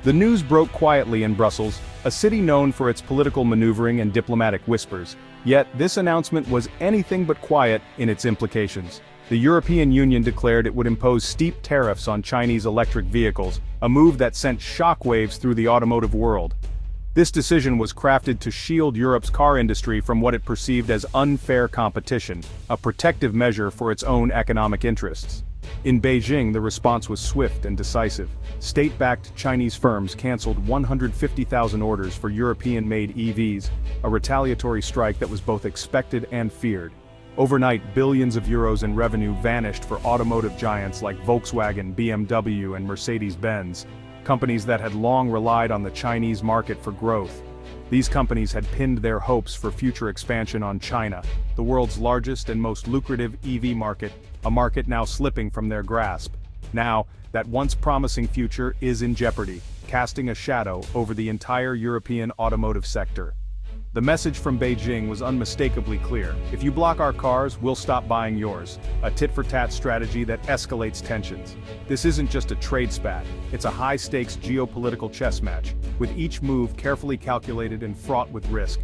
The news broke quietly in Brussels, a city known for its political maneuvering and diplomatic whispers. Yet, this announcement was anything but quiet in its implications. The European Union declared it would impose steep tariffs on Chinese electric vehicles, a move that sent shockwaves through the automotive world. This decision was crafted to shield Europe's car industry from what it perceived as unfair competition, a protective measure for its own economic interests. In Beijing, the response was swift and decisive. State-backed Chinese firms canceled 150,000 orders for European-made EVs, a retaliatory strike that was both expected and feared. Overnight, billions of euros in revenue vanished for automotive giants like Volkswagen, BMW, and Mercedes-Benz, companies that had long relied on the Chinese market for growth. These companies had pinned their hopes for future expansion on China, the world's largest and most lucrative EV market, a market now slipping from their grasp. Now, that once promising future is in jeopardy, casting a shadow over the entire European automotive sector. The message from Beijing was unmistakably clear: if you block our cars, we'll stop buying yours, a tit-for-tat strategy that escalates tensions. This isn't just a trade spat, it's a high-stakes geopolitical chess match, with each move carefully calculated and fraught with risk.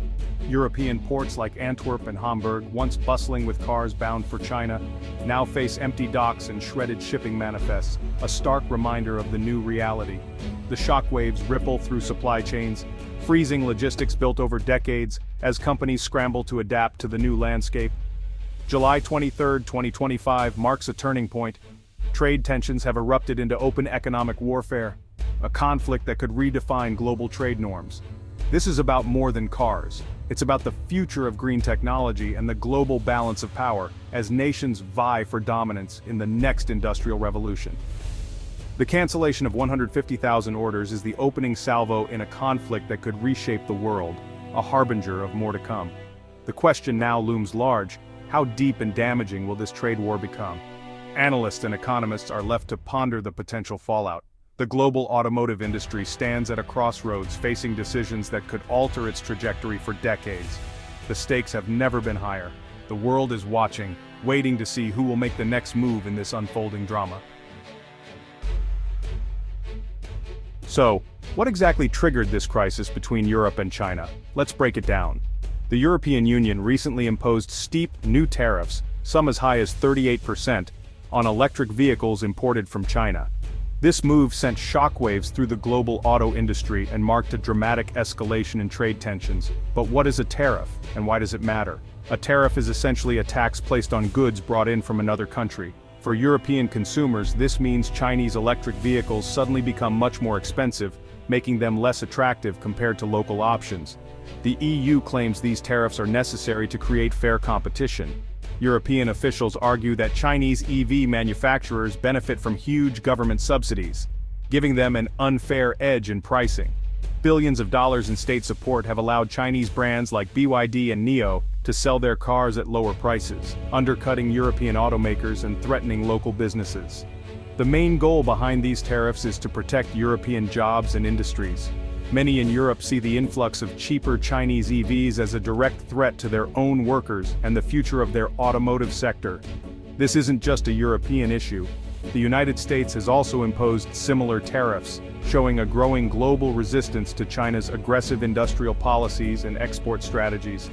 European ports like Antwerp and Hamburg, once bustling with cars bound for China, now face empty docks and shredded shipping manifests, a stark reminder of the new reality. The shockwaves ripple through supply chains, freezing logistics built over decades as companies scramble to adapt to the new landscape. July 23, 2025 marks a turning point. Trade tensions have erupted into open economic warfare, a conflict that could redefine global trade norms. This is about more than cars. It's about the future of green technology and the global balance of power as nations vie for dominance in the next industrial revolution. The cancellation of 150,000 orders is the opening salvo in a conflict that could reshape the world, a harbinger of more to come. The question now looms large: how deep and damaging will this trade war become? Analysts and economists are left to ponder the potential fallout. The global automotive industry stands at a crossroads, facing decisions that could alter its trajectory for decades. The stakes have never been higher. The world is watching, waiting to see who will make the next move in this unfolding drama. So, what exactly triggered this crisis between Europe and China? Let's break it down. The European Union recently imposed steep new tariffs, some as high as 38%, on electric vehicles imported from China. This move sent shockwaves through the global auto industry and marked a dramatic escalation in trade tensions. But what is a tariff, and why does it matter? A tariff is essentially a tax placed on goods brought in from another country. For European consumers, this means Chinese electric vehicles suddenly become much more expensive, making them less attractive compared to local options. The EU claims these tariffs are necessary to create fair competition. European officials argue that Chinese EV manufacturers benefit from huge government subsidies, giving them an unfair edge in pricing. Billions of dollars in state support have allowed Chinese brands like BYD and NIO to sell their cars at lower prices, undercutting European automakers and threatening local businesses. The main goal behind these tariffs is to protect European jobs and industries. Many in Europe see the influx of cheaper Chinese EVs as a direct threat to their own workers and the future of their automotive sector. This isn't just a European issue. The United States has also imposed similar tariffs, showing a growing global resistance to China's aggressive industrial policies and export strategies.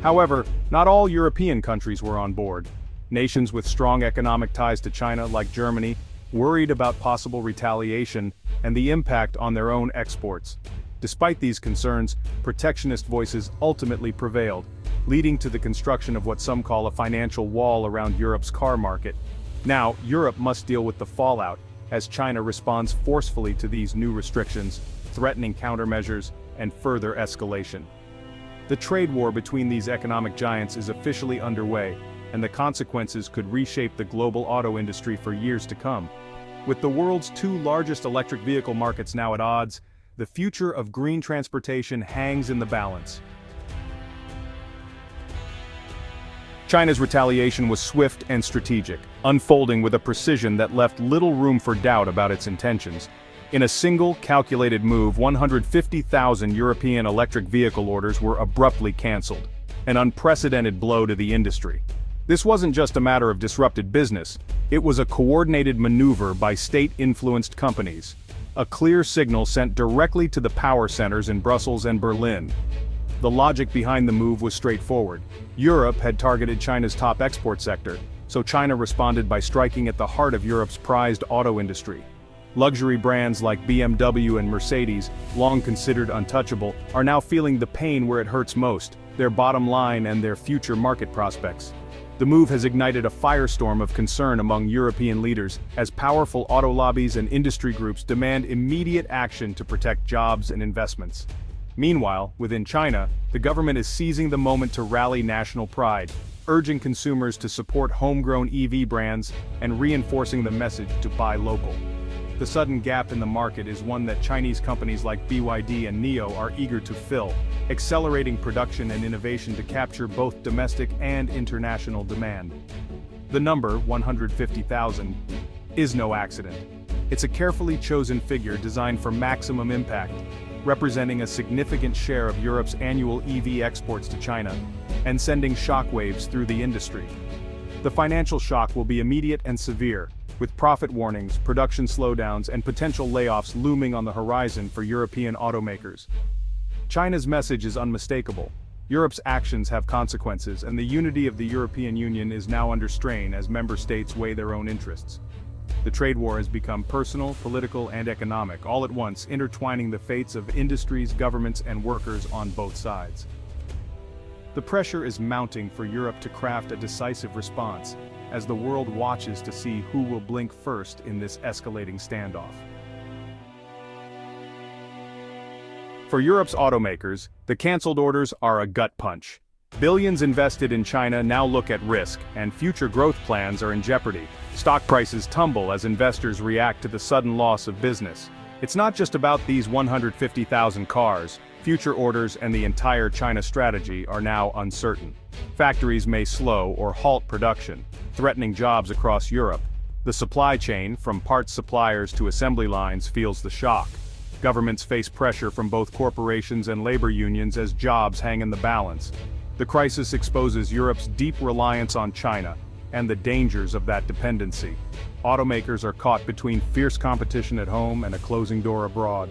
However, not all European countries were on board. Nations with strong economic ties to China, like Germany, worried about possible retaliation and the impact on their own exports. Despite these concerns, protectionist voices ultimately prevailed, leading to the construction of what some call a financial wall around Europe's car market. Now, Europe must deal with the fallout, as China responds forcefully to these new restrictions, threatening countermeasures and further escalation. The trade war between these economic giants is officially underway, and the consequences could reshape the global auto industry for years to come. With the world's two largest electric vehicle markets now at odds, the future of green transportation hangs in the balance. China's retaliation was swift and strategic, unfolding with a precision that left little room for doubt about its intentions. In a single, calculated move, 150,000 European electric vehicle orders were abruptly cancelled, an unprecedented blow to the industry. This wasn't just a matter of disrupted business, it was a coordinated maneuver by state-influenced companies. a clear signal sent directly to the power centers in Brussels and Berlin. The logic behind the move was straightforward. Europe had targeted China's top export sector, so China responded by striking at the heart of Europe's prized auto industry. Luxury brands like BMW and Mercedes, long considered untouchable, are now feeling the pain where it hurts most, their bottom line and their future market prospects. The move has ignited a firestorm of concern among European leaders, as powerful auto lobbies and industry groups demand immediate action to protect jobs and investments. Meanwhile, within China, the government is seizing the moment to rally national pride, urging consumers to support homegrown EV brands and reinforcing the message to buy local. The sudden gap in the market is one that Chinese companies like BYD and NIO are eager to fill, accelerating production and innovation to capture both domestic and international demand. The number, 150,000, is no accident. It's a carefully chosen figure designed for maximum impact, representing a significant share of Europe's annual EV exports to China, and sending shockwaves through the industry. The financial shock will be immediate and severe, with profit warnings, production slowdowns, and potential layoffs looming on the horizon for European automakers. China's message is unmistakable. Europe's actions have consequences, and the unity of the European Union is now under strain as member states weigh their own interests. The trade war has become personal, political, and economic, all at once, intertwining the fates of industries, governments, and workers on both sides. The pressure is mounting for Europe to craft a decisive response, as the world watches to see who will blink first in this escalating standoff. For Europe's automakers, the cancelled orders are a gut punch. Billions invested in China now look at risk, and future growth plans are in jeopardy. Stock prices tumble as investors react to the sudden loss of business. It's not just about these 150,000 cars. Future orders and the entire China strategy are now uncertain. Factories may slow or halt production, threatening jobs across Europe. The supply chain, from parts suppliers to assembly lines, feels the shock. Governments face pressure from both corporations and labor unions as jobs hang in the balance. The crisis exposes Europe's deep reliance on China and the dangers of that dependency. Automakers are caught between fierce competition at home and a closing door abroad.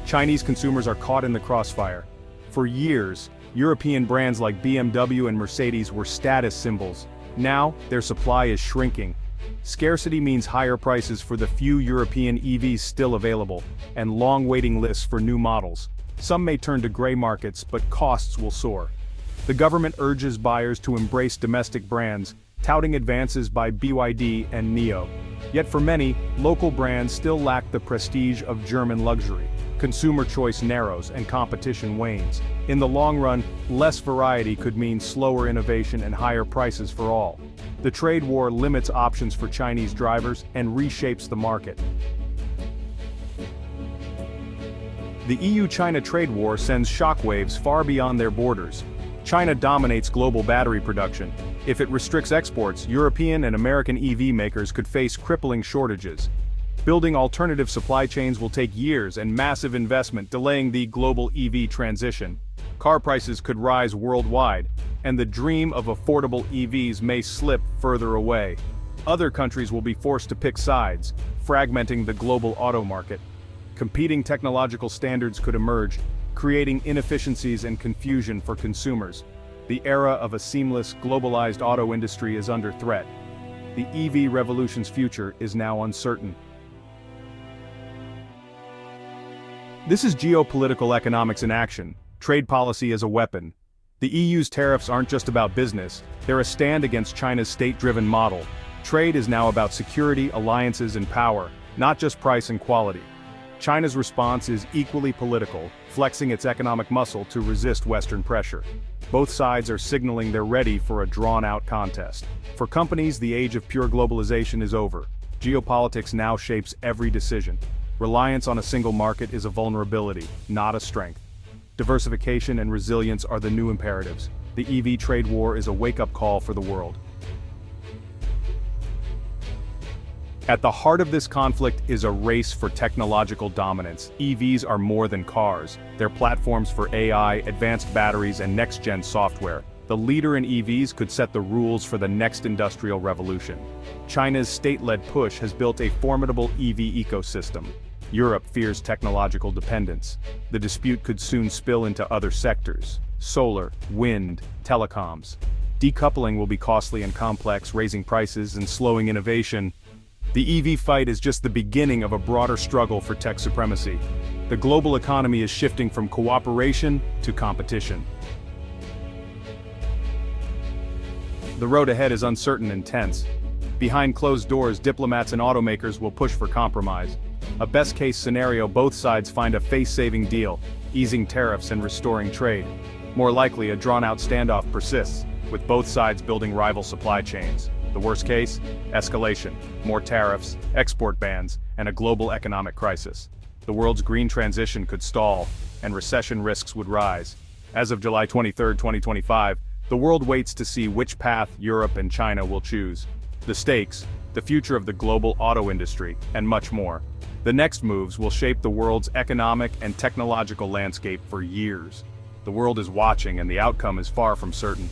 Chinese consumers are caught in the crossfire. For years, European brands like BMW and Mercedes were status symbols. Now, their supply is shrinking. Scarcity means higher prices for the few European EVs still available, and long waiting lists for new models. Some may turn to gray markets, but costs will soar. The government urges buyers to embrace domestic brands, touting advances by BYD and NIO. Yet for many, local brands still lack the prestige of German luxury. Consumer choice narrows and competition wanes. In the long run, less variety could mean slower innovation and higher prices for all. The trade war limits options for Chinese drivers and reshapes the market. The EU-China trade war sends shockwaves far beyond their borders. China dominates global battery production. If it restricts exports, European and American EV makers could face crippling shortages. Building alternative supply chains will take years and massive investment, delaying the global EV transition. Car prices could rise worldwide, and the dream of affordable EVs may slip further away. Other countries will be forced to pick sides, fragmenting the global auto market. Competing technological standards could emerge, creating inefficiencies and confusion for consumers. The era of a seamless, globalized auto industry is under threat. The EV revolution's future is now uncertain. This is geopolitical economics in action, trade policy as a weapon. The EU's tariffs aren't just about business, they're a stand against China's state-driven model. Trade is now about security, alliances, and power, not just price and quality. China's response is equally political, flexing its economic muscle to resist Western pressure. Both sides are signaling they're ready for a drawn-out contest. For companies, the age of pure globalization is over. Geopolitics now shapes every decision. Reliance on a single market is a vulnerability, not a strength. Diversification and resilience are the new imperatives. The EV trade war is a wake-up call for the world. At the heart of this conflict is a race for technological dominance. EVs are more than cars. They're platforms for AI, advanced batteries, and next-gen software. The leader in EVs could set the rules for the next industrial revolution. China's state-led push has built a formidable EV ecosystem. Europe fears technological dependence. The dispute could soon spill into other sectors: solar, wind, telecoms. Decoupling will be costly and complex, raising prices and slowing innovation. The EV fight is just the beginning of a broader struggle for tech supremacy. The global economy is shifting from cooperation to competition. The road ahead is uncertain and tense. Behind closed doors, diplomats and automakers will push for compromise. A best-case scenario, both sides find a face-saving deal, easing tariffs and restoring trade. More likely, a drawn-out standoff persists, with both sides building rival supply chains. The worst case? Escalation, more tariffs, export bans, and a global economic crisis. The world's green transition could stall, and recession risks would rise. As of July 23, 2025, the world waits to see which path Europe and China will choose. The stakes, the future of the global auto industry, and much more. The next moves will shape the world's economic and technological landscape for years. The world is watching, and the outcome is far from certain.